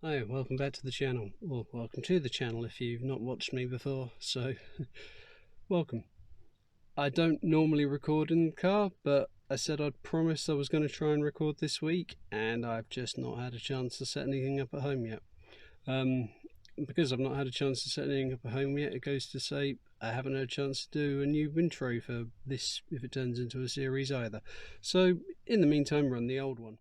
Hi, welcome back to the channel, or welcome to the channel if you've not watched me before, so welcome. I don't normally record in the car, but I said I'd promised I was going to try and record this week, and I've just not had a chance to set anything up at home yet. Because I've not had a chance to set anything up at home yet, it goes to say I haven't had a chance to do a new intro for this if it turns into a series either. So, in the meantime, run the old one.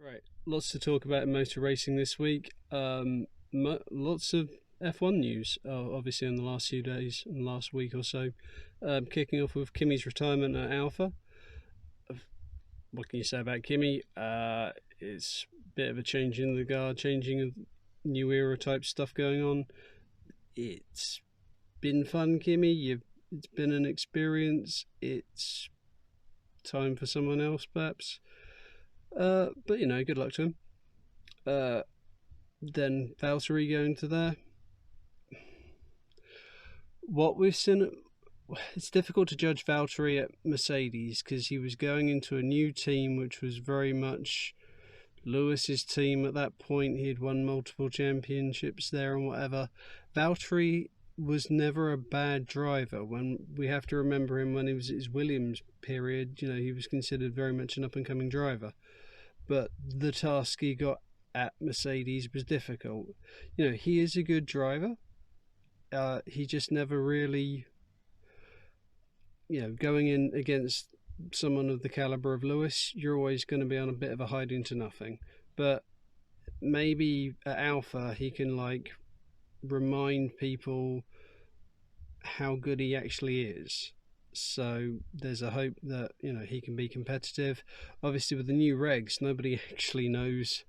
Right, lots to talk about in motor racing this week. Lots of F1 news, obviously, in the last few days, in the last week or so. Kicking off with Kimi's retirement at Alpha. What can you say about Kimi? It's a bit of a change in the guard, changing of new era type stuff going on. It's been fun, Kimi. It's been an experience. It's time for someone else, perhaps. But good luck to him. Then Valtteri going to there. What we've seen, it's difficult to judge Valtteri at Mercedes because he was going into a new team which was very much Lewis's team at that point. He'd won multiple championships there and whatever. Valtteri was never a bad driver. When we have to remember him when he was at his Williams period, he was considered very much an up-and-coming driver. But the task he got at Mercedes was difficult. He is a good driver. He just never really, going in against someone of the caliber of Lewis, you're always going to be on a bit of a hiding to nothing. But maybe at Alpha he can remind people how good he actually is. So there's a hope that he can be competitive. Obviously with the new regs, nobody actually knows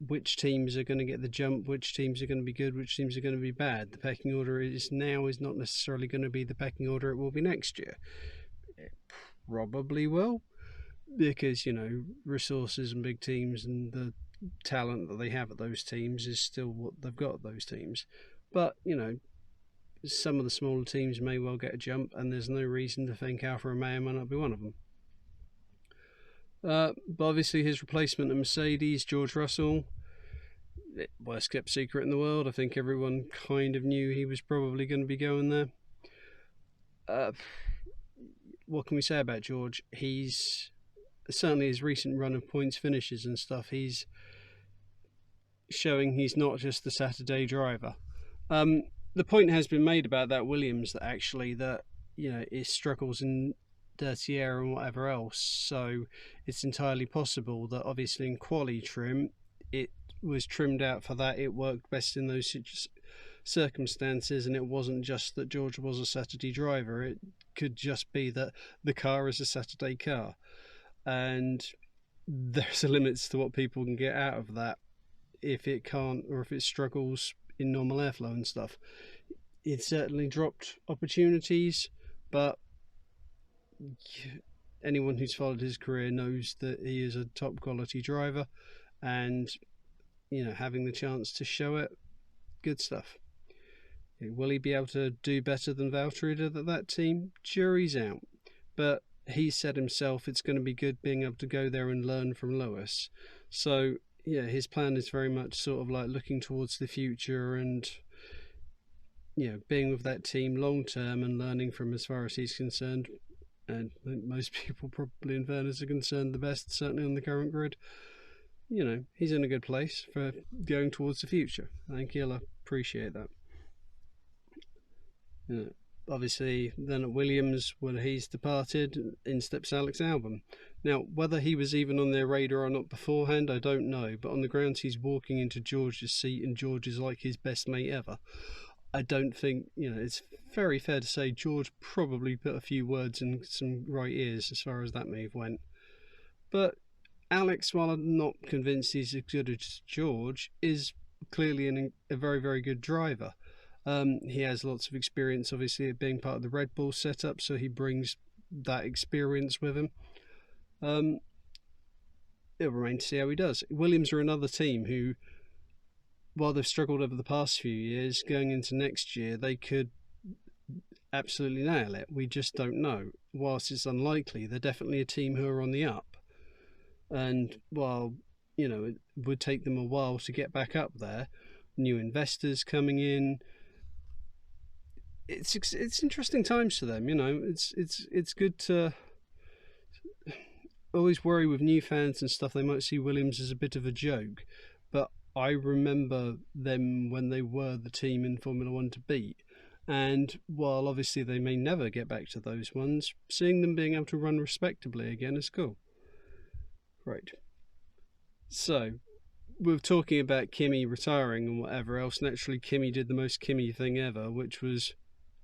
which teams are going to get the jump, which teams are going to be good, which teams are going to be bad. The pecking order is not necessarily going to be the pecking order it will be next year. It probably will, because resources and big teams and the talent that they have at those teams is still what they've got at those teams. But some of the smaller teams may well get a jump, and there's no reason to think Alfa Romeo might not be one of them. But obviously his replacement at Mercedes, George Russell, worst kept secret in the world. I think everyone kind of knew he was probably going to be going there. What can we say about George? He's certainly his recent run of points finishes and stuff, he's showing he's not just the Saturday driver. The point has been made about that Williams that actually it struggles in dirty air and whatever else, so it's entirely possible that obviously in quali trim it was trimmed out for that. It worked best in those circumstances, and it wasn't just that George was a Saturday driver. It could just be that the car is a Saturday car, and there's a limits to what people can get out of that if it can't, or if it struggles in normal airflow and stuff. It certainly dropped opportunities, but anyone who's followed his career knows that he is a top quality driver, and having the chance to show it, good stuff. Will he be able to do better than Valtteri did at that team? Jury's out, but he said himself it's going to be good being able to go there and learn from Lewis. So his plan is very much sort of looking towards the future and being with that team long term and learning from as far as he's concerned. And I think most people probably in fairness are concerned the best, certainly on the current grid. He's in a good place for going towards the future. I think he'll appreciate that. Obviously then at Williams, when he's departed, in steps Alex Albon. Now, whether he was even on their radar or not beforehand, I don't know, but on the grounds he's walking into George's seat and George is like his best mate ever, I don't think, it's very fair to say George probably put a few words in some right ears as far as that move went. But Alex, while I'm not convinced he's as good as George, is clearly a very, very good driver. He has lots of experience, obviously, of being part of the Red Bull setup, so he brings that experience with him. It'll remain to see how he does. Williams are another team who while they've struggled over the past few years, going into next year, they could absolutely nail it. We just don't know. Whilst it's unlikely, they're definitely a team who are on the up. And while, it would take them a while to get back up there, new investors coming in, it's interesting times for them. It's good to always worry with new fans and stuff. They might see Williams as a bit of a joke, but I remember them when they were the team in Formula One to beat. And while obviously they may never get back to those ones, seeing them being able to run respectably again is cool. Right. So, we're talking about Kimi retiring and whatever else. Naturally, Kimi did the most Kimi thing ever, which was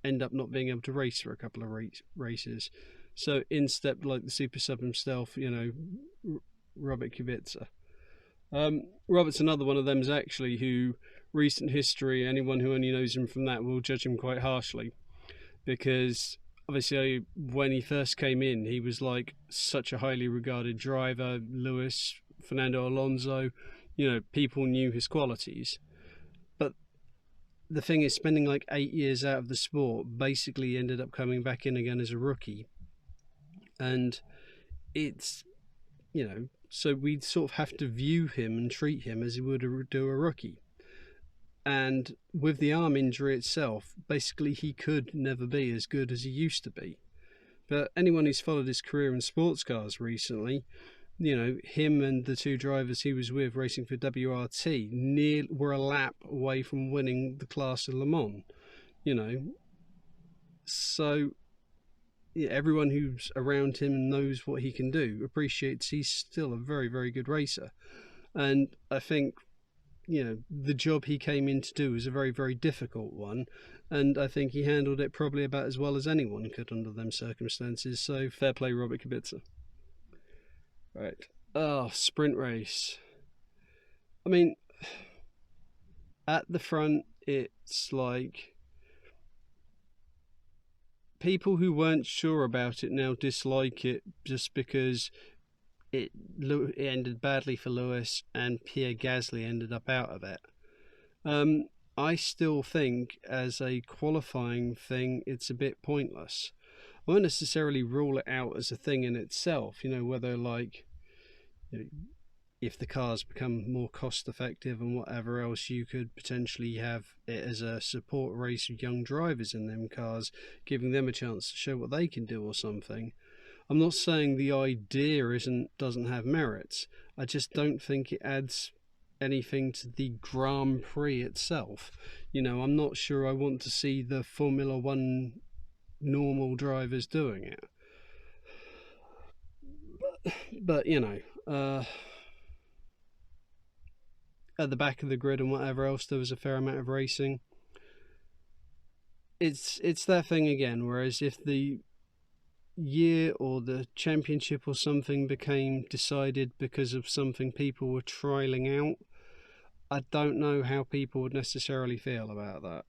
end up not being able to race for a couple of races. So in stepped, like the super sub himself, Robert Kubica. Robert's another one of them, actually, who recent history, anyone who only knows him from that will judge him quite harshly, because obviously when he first came in, he was like such a highly regarded driver. Lewis, Fernando Alonso, people knew his qualities. But the thing is, spending like 8 years out of the sport, basically ended up coming back in again as a rookie. And it's, so we sort of have to view him and treat him as he would do a rookie. And with the arm injury itself, basically he could never be as good as he used to be. But anyone who's followed his career in sports cars recently, him and the two drivers he was with racing for WRT were a lap away from winning the class in Le Mans. So everyone who's around him and knows what he can do appreciates he's still a very, very good racer. And I think, the job he came in to do was a very, very difficult one. And I think he handled it probably about as well as anyone could under them circumstances. So fair play, Robert Kubica. Right. Oh, sprint race. I mean, at the front, it's like people who weren't sure about it now dislike it just because it ended badly for Lewis and Pierre Gasly ended up out of it. I still think as a qualifying thing, it's a bit pointless. I won't necessarily rule it out as a thing in itself, whether if the cars become more cost effective and whatever else, you could potentially have it as a support race with young drivers in them cars, giving them a chance to show what they can do or something. I'm not saying the idea doesn't have merits. I just don't think it adds anything to the Grand Prix itself. I'm not sure I want to see the Formula One normal drivers doing it. But at the back of the grid and whatever else, there was a fair amount of racing. It's that thing again, whereas if the year or the championship or something became decided because of something people were trialing out, I don't know how people would necessarily feel about that.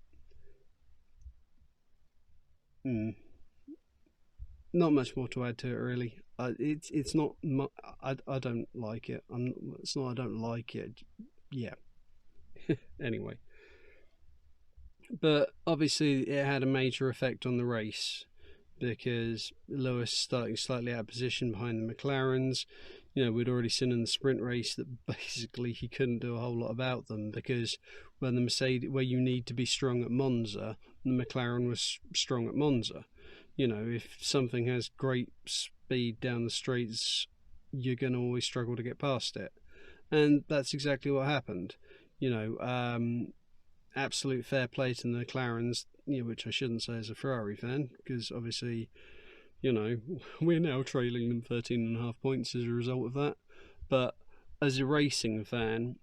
Not much more to add to it, really. It's not. I don't like it. It's not. I don't like it. Yeah. Anyway, but obviously it had a major effect on the race because Lewis starting slightly out of position behind the McLarens. We'd already seen in the sprint race that basically he couldn't do a whole lot about them because when the Mercedes, where you need to be strong at Monza, the McLaren was strong at Monza. If something has great speed down the straights, you're going to always struggle to get past it. And that's exactly what happened. Absolute fair play to the McLarens, which I shouldn't say as a Ferrari fan, because obviously, we're now trailing them 13.5 points as a result of that. But as a racing fan,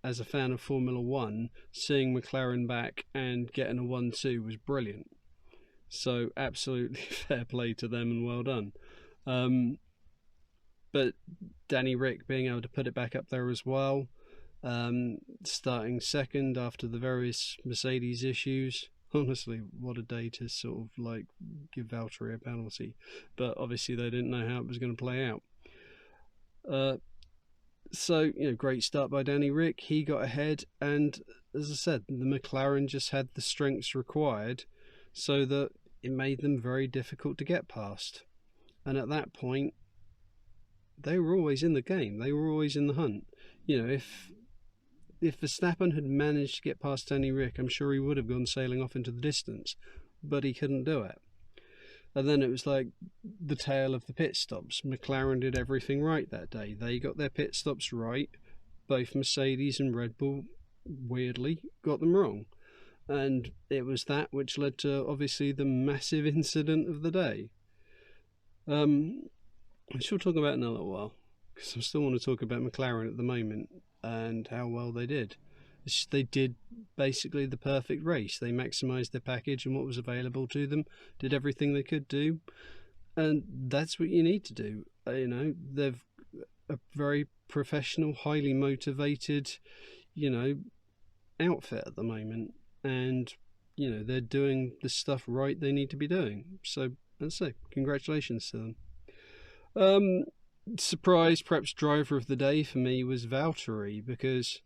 as a fan of Formula One, seeing McLaren back and getting a 1-2 was brilliant. So absolutely fair play to them and well done. But Danny Rick being able to put it back up there as well, starting second after the various Mercedes issues. Honestly, what a day to sort of give Valtteri a penalty. But obviously they didn't know how it was going to play out. So, great start by Danny Rick. He got ahead, and as I said, the McLaren just had the strengths required so that it made them very difficult to get past. And at that point, they were always in the game. They were always in the hunt. If Verstappen had managed to get past Danny Rick, I'm sure he would have gone sailing off into the distance, but he couldn't do it. And then it was like the tale of the pit stops. McLaren did everything right that day. They got their pit stops right. Both Mercedes and Red Bull, weirdly, got them wrong. And it was that which led to, obviously, the massive incident of the day. I shall talk about it in a little while, because I still want to talk about McLaren at the moment and how well they did. They did basically the perfect race. They maximised their package and what was available to them, did everything they could do, and that's what you need to do. They've a very professional, highly motivated, outfit at the moment, and they're doing the stuff right they need to be doing. So let's say congratulations to them. Surprise, perhaps driver of the day for me was Valtteri, because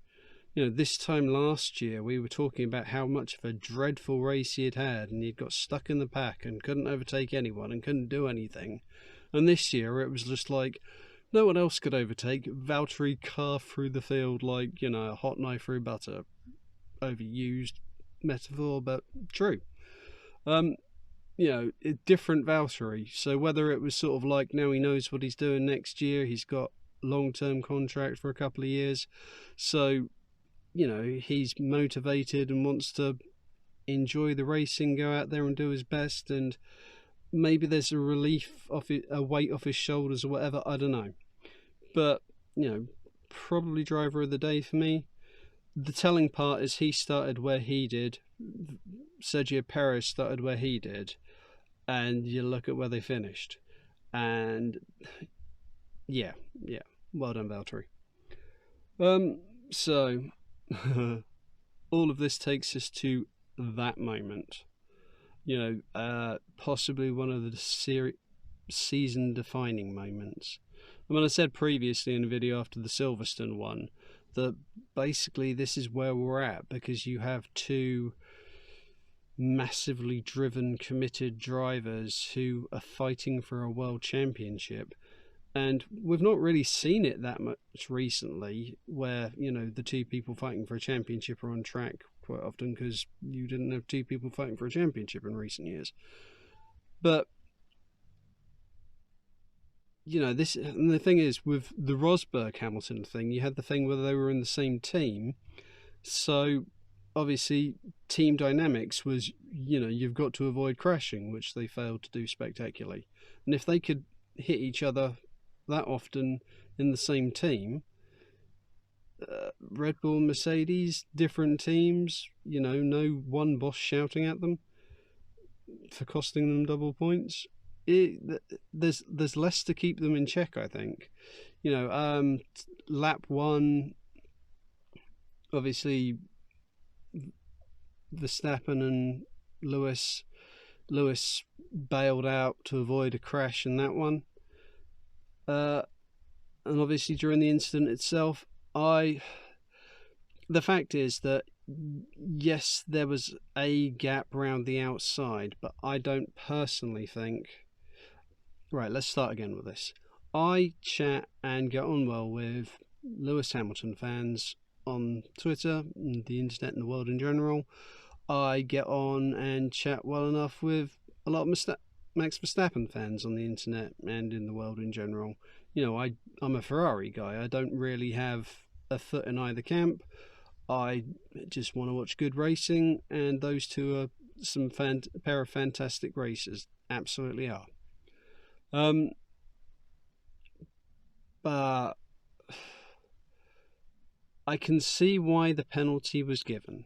this time last year we were talking about how much of a dreadful race he had, and he'd got stuck in the pack and couldn't overtake anyone and couldn't do anything. And this year it was just like no one else could overtake. Valtteri carved through the field like, a hot knife through butter. Overused metaphor, but true. Different Valtteri. So whether it was sort of like now he knows what he's doing next year, he's got long-term contract for a couple of years, so he's motivated and wants to enjoy the racing, go out there and do his best, and maybe there's a relief off it, a weight off his shoulders or whatever, I don't know. But probably driver of the day for me. The telling part is he started where he did, Sergio Perez started where he did, and you look at where they finished, and yeah, well done, Valtteri. So all of this takes us to that moment. Possibly one of the season-defining moments. I mean, I said previously in a video after the Silverstone one that basically this is where we're at, because you have two massively driven, committed drivers who are fighting for a world championship. And we've not really seen it that much recently, where, the two people fighting for a championship are on track quite often, because you didn't have two people fighting for a championship in recent years. But, this, and the thing is, with the Rosberg-Hamilton thing, you had the thing where they were in the same team. So, obviously, team dynamics was, you've got to avoid crashing, which they failed to do spectacularly. And if they could hit each other that often in the same team, Red Bull, Mercedes, different teams, no one boss shouting at them for costing them double points. There's less to keep them in check, I think. Lap one, obviously Verstappen and Lewis bailed out to avoid a crash in that one. And obviously during the incident itself, the fact is that yes, there was a gap around the outside, but I don't personally think... Right, let's start again with this. I chat and get on well with Lewis Hamilton fans on Twitter, and the internet and the world in general. I get on and chat well enough with a lot of Max Verstappen fans on the internet and in the world in general. I'm a Ferrari guy. I don't really have a foot in either camp. I just want to watch good racing, and those two are a pair of fantastic racers. Absolutely are. But I can see why the penalty was given,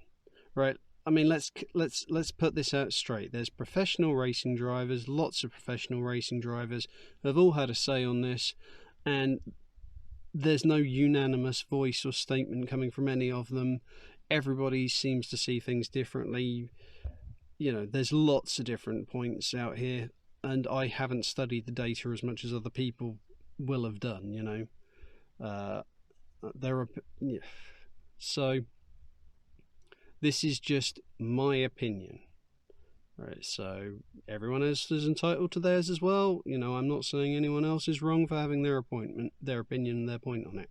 right? I mean, let's put this out straight. There's professional racing drivers, lots of professional racing drivers who have all had a say on this, and there's no unanimous voice or statement coming from any of them. Everybody seems to see things differently. There's lots of different points out here, and I haven't studied the data as much as other people will have done, Yeah. So this is just my opinion. Right, so everyone else is entitled to theirs as well. I'm not saying anyone else is wrong for having their opinion, their point on it.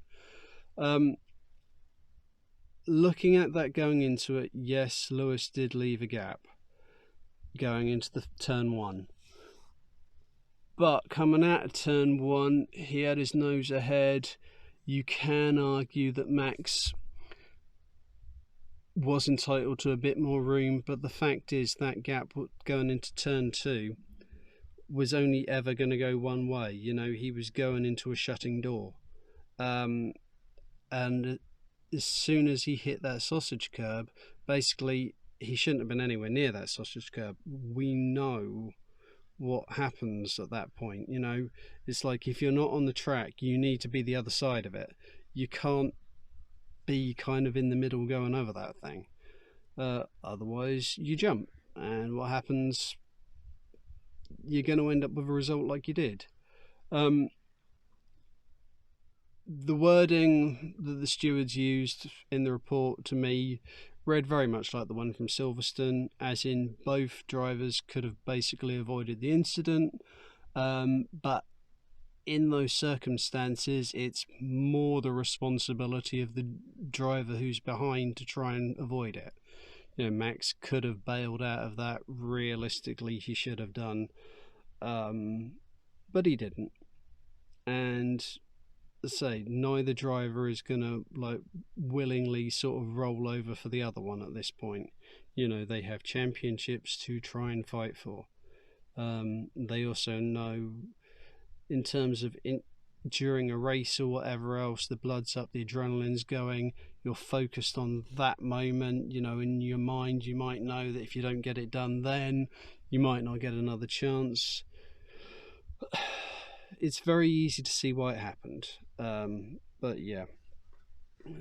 Looking at that going into it, yes, Lewis did leave a gap going into the turn one. But coming out of turn one, he had his nose ahead. You can argue that Max was entitled to a bit more room, but the fact is that gap going into turn two was only ever going to go one way. He was going into a shutting door. And as soon as he hit that sausage curb, basically he shouldn't have been anywhere near that sausage curb. We know what happens at that point. It's like, if you're not on the track, you need to be the other side of it. You can't be kind of in the middle going over that thing. Otherwise you jump, and what happens? You're going to end up with a result like you did. The wording that the stewards used in the report, to me, read very much like the one from Silverstone, as in both drivers could have basically avoided the incident, but in those circumstances it's more the responsibility of the driver who's behind to try and avoid it. Max could have bailed out of that. Realistically, he should have done, but he didn't. And say, neither driver is gonna willingly sort of roll over for the other one at this point. They have championships to try and fight for. They also know, in terms of during a race or whatever else, the blood's up, the adrenaline's going, you're focused on that moment. In your mind you might know that if you don't get it done then, you might not get another chance. It's very easy to see why it happened, but yeah,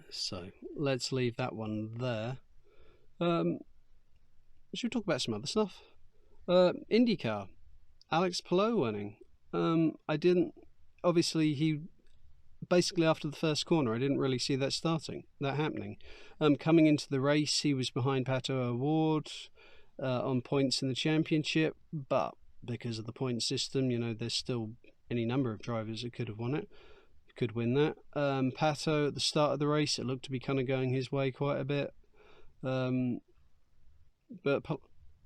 so let's leave that one there. Should we talk about some other stuff? IndyCar, Alex Palou winning. Obviously he basically, after the first corner, I didn't really see that happening. Coming into the race, he was behind Pato O'Ward on points in the championship, but because of the point system, there's still any number of drivers that could win that. Pato, at the start of the race, it looked to be kind of going his way quite a bit, but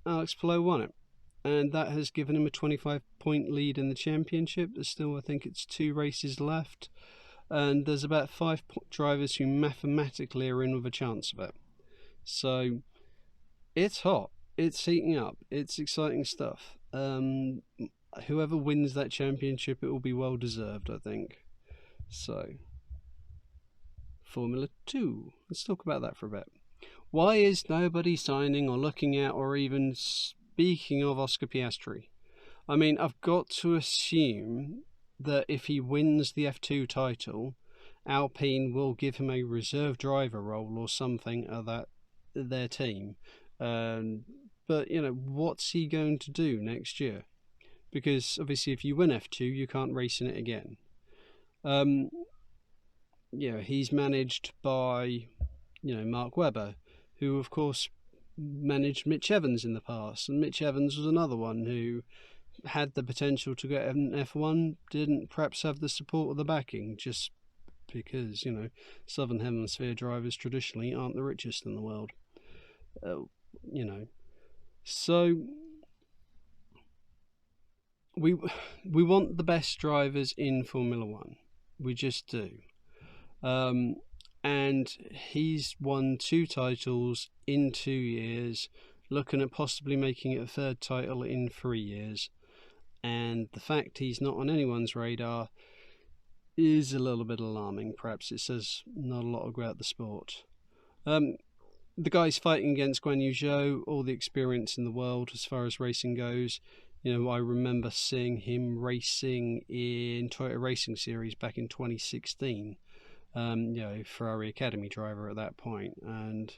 Alex Palou won it, and that has given him a 25-point lead in the championship. There's still, I think it's 2 races left, and there's about 5 drivers who mathematically are in with a chance of it. So it's hot, it's heating up, it's exciting stuff. Whoever wins that championship, it will be well deserved, I think. So, Formula 2, let's talk about that for a bit. Why is nobody signing or looking at or even speaking of Oscar Piastri? I mean, I've got to assume that if he wins the F2 title, Alpine will give him a reserve driver role or something of their team. But what's he going to do next year? Because obviously, if you win F2, you can't race in it again. He's managed by Mark Webber, who of course managed Mitch Evans in the past, and Mitch Evans was another one who had the potential to get an F1, didn't perhaps have the support or the backing, just because Southern Hemisphere drivers traditionally aren't the richest in the world. So we want the best drivers in Formula One. We just do. And he's won 2 titles in 2 years, looking at possibly making it a 3rd title in 3 years. And the fact he's not on anyone's radar is a little bit alarming. Perhaps it says not a lot about the sport. The guy's fighting against Guan Yu Zhou, all the experience in the world as far as racing goes. I remember seeing him racing in Toyota Racing Series back in 2016. Ferrari Academy driver at that point, and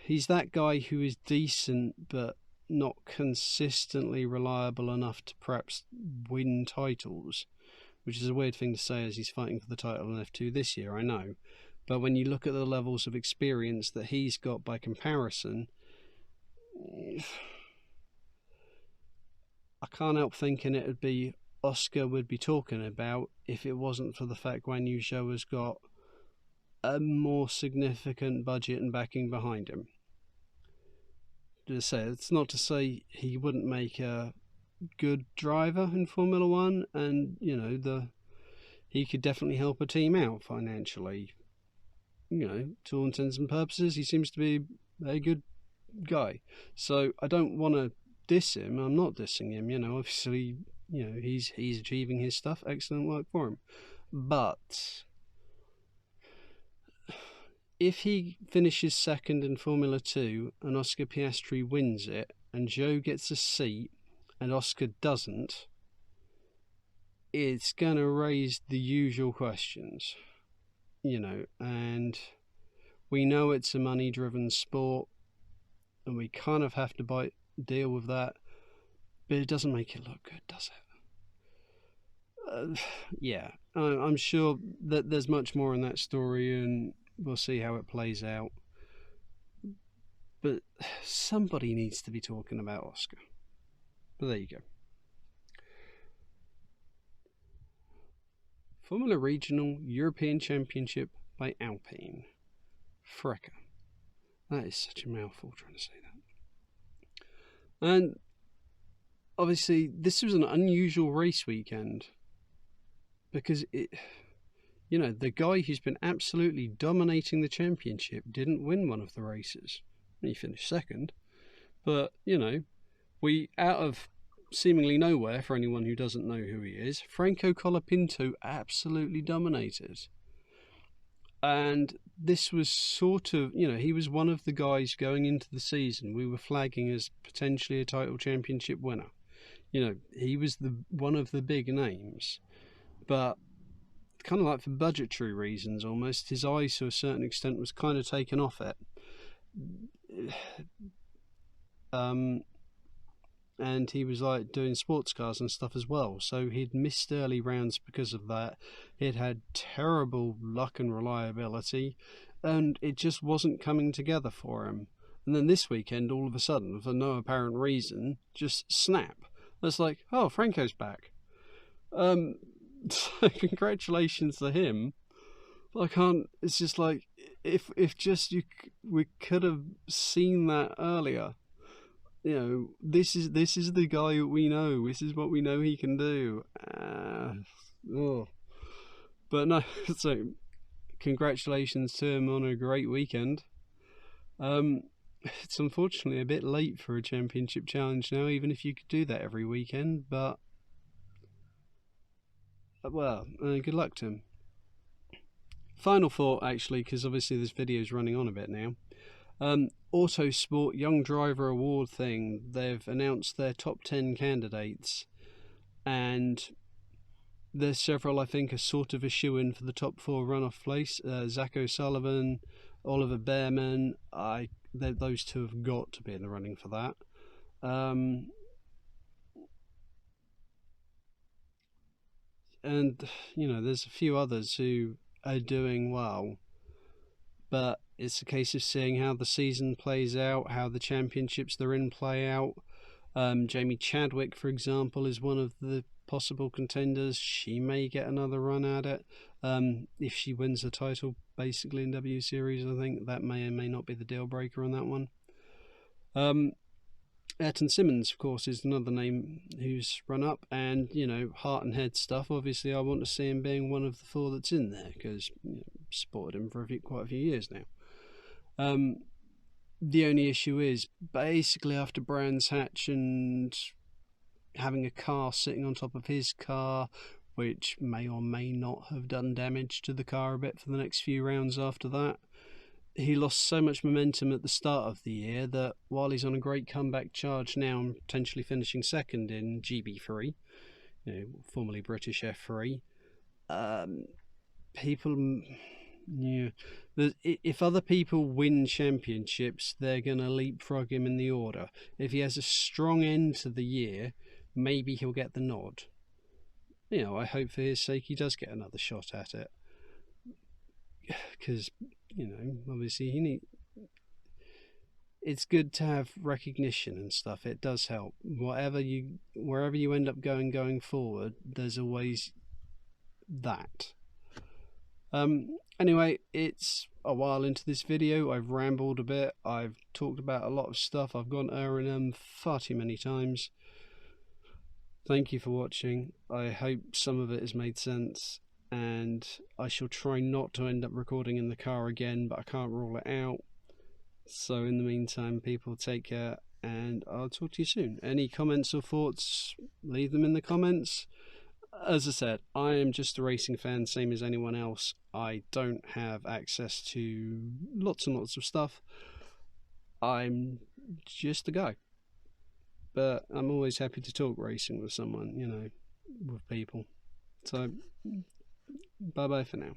he's that guy who is decent but not consistently reliable enough to perhaps win titles. which is a weird thing to say as he's fighting for the title in F2 this year, I know. But when you look at the levels of experience that he's got by comparison, I can't help thinking it would be Oscar would be talking about if it wasn't for the fact Guan Yu Zhou has got a more significant budget and backing behind him. Just say, it's not to say he wouldn't make a good driver in Formula One, and he could definitely help a team out financially. To all intents and purposes, he seems to be a good guy. So I don't want to diss him. I'm not dissing him. Obviously, he's achieving his stuff. Excellent work for him. But if he finishes second in Formula 2 and Oscar Piastri wins it and Zhou gets a seat and Oscar doesn't, it's going to raise the usual questions. And we know it's a money-driven sport and we kind of have to deal with that, but it doesn't make it look good, does it? I'm sure that there's much more in that story and we'll see how it plays out. But somebody needs to be talking about Oscar. But there you go. Formula Regional European Championship by Alpine. Frecker. That is such a mouthful trying to say that. And obviously this was an unusual race weekend because the guy who's been absolutely dominating the championship didn't win one of the races. He finished second. But, we, out of seemingly nowhere, for anyone who doesn't know who he is, Franco Colapinto absolutely dominated. And this was sort of, he was one of the guys going into the season we were flagging as potentially a title championship winner. He was one of the big names. But kind of like for budgetary reasons almost, his eyes to a certain extent was kind of taken off it. And he was like doing sports cars and stuff as well, so he'd missed early rounds because of that. He'd had terrible luck and reliability, and it just wasn't coming together for him. And then this weekend, all of a sudden, for no apparent reason, just snap. It's like, oh, Franco's back. So congratulations to him. I can't. It's just like if we could have seen that earlier. This is the guy that we know. This is what we know he can do. But no. So congratulations to him on a great weekend. It's unfortunately a bit late for a championship challenge now, even if you could do that every weekend. But good luck to him. Final thought, actually, because obviously this video is running on a bit now. Autosport Young Driver Award thing. They've announced their top 10 candidates, and there's several I think are sort of a shoo-in for the top 4 runoff place. Zach O'Sullivan, Oliver Behrman. Those two have got to be in the running for that. And there's a few others who are doing well, but it's a case of seeing how the season plays out, how the championships they're in play out. Jamie Chadwick, for example, is one of the possible contenders. She may get another run at it if she wins the title, basically, in W Series. I think that may or may not be the deal breaker on that one. Ayrton Simmons, of course, is another name who's run up, and heart and head stuff. Obviously, I want to see him being one of the 4 that's in there because supported him for quite a few years now. The only issue is basically after Brands Hatch and having a car sitting on top of his car, which may or may not have done damage to the car a bit for the next few rounds after that. He lost so much momentum at the start of the year that while he's on a great comeback charge now and potentially finishing second in GB3, formerly British F3, if other people win championships, they're going to leapfrog him in the order. If he has a strong end to the year, maybe he'll get the nod. I hope for his sake he does get another shot at it, because obviously it's good to have recognition and stuff. It does help. Wherever you end up going forward, there's always that. Anyway, it's a while into this video. I've rambled a bit. I've talked about a lot of stuff. I've gone far too many times. Thank you for watching. I hope some of it has made sense, and I shall try not to end up recording in the car again, but I can't rule it out. So in the meantime, people, take care, and I'll talk to you soon. Any comments or thoughts, leave them in the comments. As I said, I am just a racing fan, same as anyone else. I don't have access to lots and lots of stuff. I'm just a guy. But I'm always happy to talk racing with someone, with people. So, bye-bye for now.